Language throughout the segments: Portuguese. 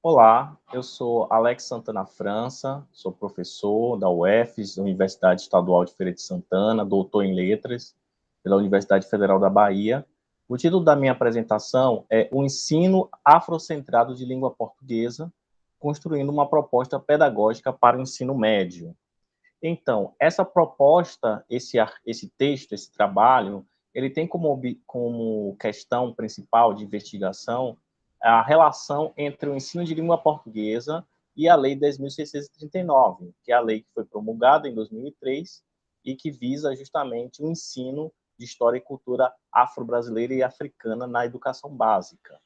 Olá, eu sou Alex Santana França, sou professor da UFES, Universidade Estadual de Feira de Santana, doutor em Letras pela Universidade Federal da Bahia. O título da minha apresentação é O Ensino Afrocentrado de Língua Portuguesa, construindo uma proposta pedagógica para o ensino médio. Então, essa proposta, esse texto, esse trabalho, ele tem como questão principal de investigação a relação entre o ensino de língua portuguesa e a Lei 10.639, que é a lei que foi promulgada em 2003 e que visa justamente o ensino de história e cultura afro-brasileira e africana na educação básica.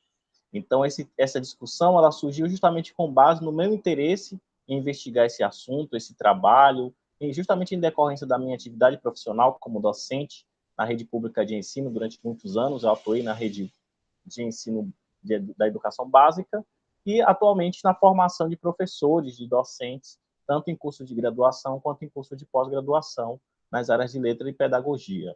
Então, essa discussão ela surgiu justamente com base no meu interesse em investigar esse assunto, esse trabalho, e justamente em decorrência da minha atividade profissional como docente na rede pública de ensino durante muitos anos. Eu atuei na rede de ensino da educação básica e atualmente na formação de professores, de docentes, tanto em curso de graduação quanto em curso de pós-graduação nas áreas de letra e pedagogia.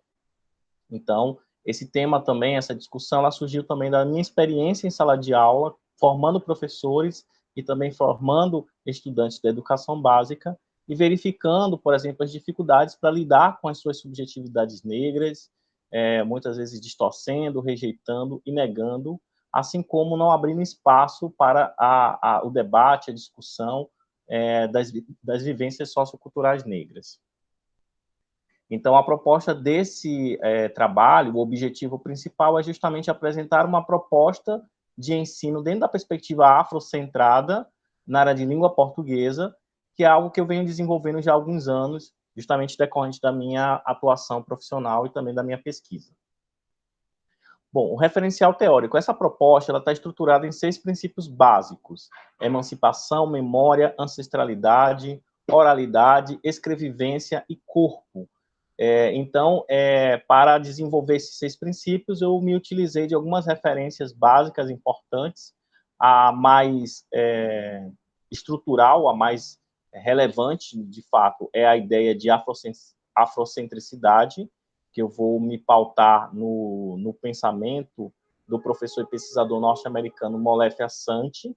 Então, esse tema também, essa discussão, ela surgiu também da minha experiência em sala de aula, formando professores e também formando estudantes da educação básica e verificando, por exemplo, as dificuldades para lidar com as suas subjetividades negras, muitas vezes distorcendo, rejeitando e negando, assim como não abrindo espaço para o debate, a discussão das vivências socioculturais negras. Então, a proposta desse trabalho, o objetivo principal é justamente apresentar uma proposta de ensino dentro da perspectiva afrocentrada na área de língua portuguesa, que é algo que eu venho desenvolvendo já há alguns anos, justamente decorrente da minha atuação profissional e também da minha pesquisa. Bom, o referencial teórico. Essa proposta está estruturada em 6 princípios básicos: emancipação, memória, ancestralidade, oralidade, escrevivência e corpo. Então, para desenvolver esses 6 princípios, eu me utilizei de algumas referências básicas importantes. A mais estrutural, a mais relevante, de fato, é a ideia de afrocentricidade, que eu vou me pautar no pensamento do professor e pesquisador norte-americano Molefe Asante,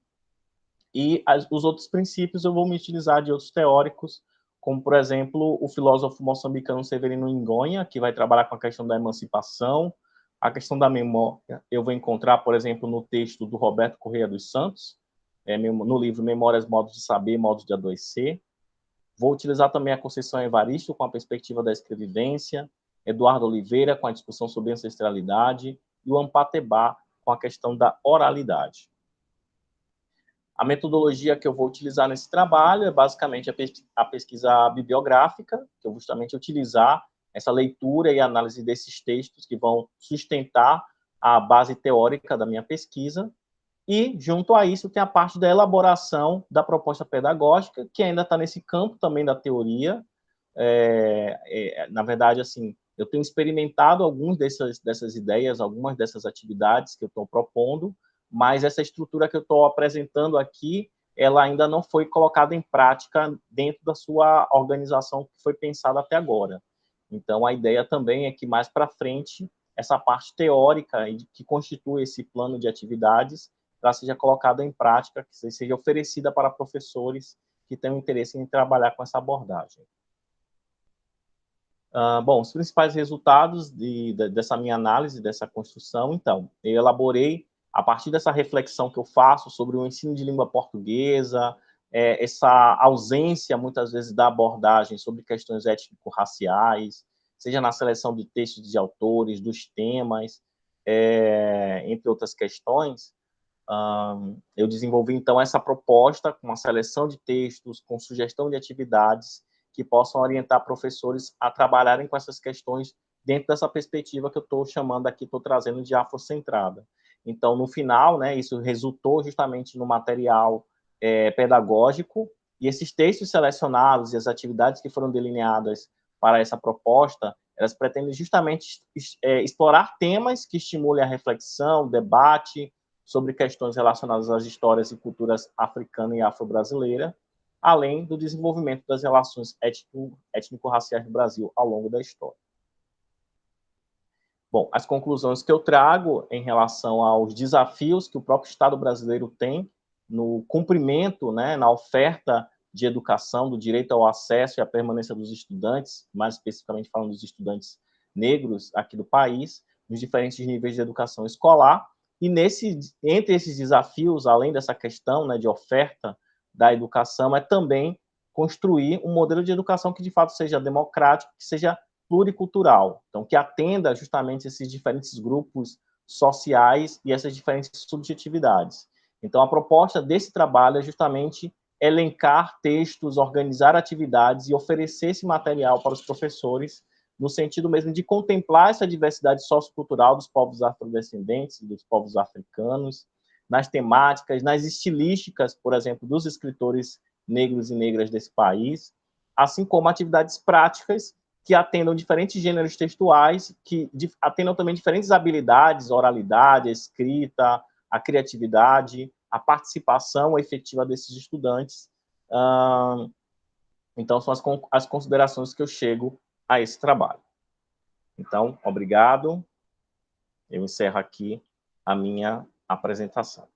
e os outros princípios eu vou me utilizar de outros teóricos, como, por exemplo, o filósofo moçambicano Severino Ingonha, que vai trabalhar com a questão da emancipação, a questão da memória, eu vou encontrar, por exemplo, no texto do Roberto Corrêa dos Santos, no livro Memórias, Modos de Saber, Modos de Adoecer. Vou utilizar também a Conceição Evaristo com a perspectiva da escrevivência, Eduardo Oliveira com a discussão sobre ancestralidade e o Ampatebá com a questão da oralidade. A metodologia que eu vou utilizar nesse trabalho é basicamente a pesquisa bibliográfica, que eu vou justamente utilizar essa leitura e análise desses textos que vão sustentar a base teórica da minha pesquisa. E, junto a isso, tem a parte da elaboração da proposta pedagógica, que ainda está nesse campo também da teoria. Na verdade, assim, eu tenho experimentado algumas dessas ideias, algumas dessas atividades que eu estou propondo, mas essa estrutura que eu estou apresentando aqui, ela ainda não foi colocada em prática dentro da sua organização que foi pensada até agora. Então, a ideia também é que, mais para frente, essa parte teórica que constitui esse plano de atividades, ela seja colocada em prática, que seja oferecida para professores que tenham interesse em trabalhar com essa abordagem. Bom, os principais resultados dessa minha análise, dessa construção, então, eu elaborei, a partir dessa reflexão que eu faço sobre o ensino de língua portuguesa, essa ausência, muitas vezes, da abordagem sobre questões étnico-raciais, seja na seleção de textos de autores, dos temas, entre outras questões, eu desenvolvi, então, essa proposta com uma seleção de textos, com sugestão de atividades que possam orientar professores a trabalharem com essas questões dentro dessa perspectiva que eu estou chamando aqui, estou trazendo de afrocentrada. Então, no final, né, isso resultou justamente no material pedagógico, e esses textos selecionados e as atividades que foram delineadas para essa proposta, elas pretendem justamente explorar temas que estimulem a reflexão, o debate sobre questões relacionadas às histórias e culturas africana e afro-brasileira, além do desenvolvimento das relações étnico-raciais do Brasil ao longo da história. Bom, as conclusões que eu trago em relação aos desafios que o próprio Estado brasileiro tem no cumprimento, né, na oferta de educação, do direito ao acesso e à permanência dos estudantes, mais especificamente falando dos estudantes negros aqui do país, nos diferentes níveis de educação escolar. E entre esses desafios, além dessa questão, né, de oferta da educação, é também construir um modelo de educação que de fato seja democrático, que seja pluricultural, então que atenda justamente esses diferentes grupos sociais e essas diferentes subjetividades. Então, a proposta desse trabalho é justamente elencar textos, organizar atividades e oferecer esse material para os professores, no sentido mesmo de contemplar essa diversidade sociocultural dos povos afrodescendentes, dos povos africanos, nas temáticas, nas estilísticas, por exemplo, dos escritores negros e negras desse país, assim como atividades práticas que atendam diferentes gêneros textuais, que atendam também diferentes habilidades, oralidade, a escrita, a criatividade, a participação efetiva desses estudantes. Então, são as considerações que eu chego a esse trabalho. Então, obrigado. Eu encerro aqui a minha apresentação.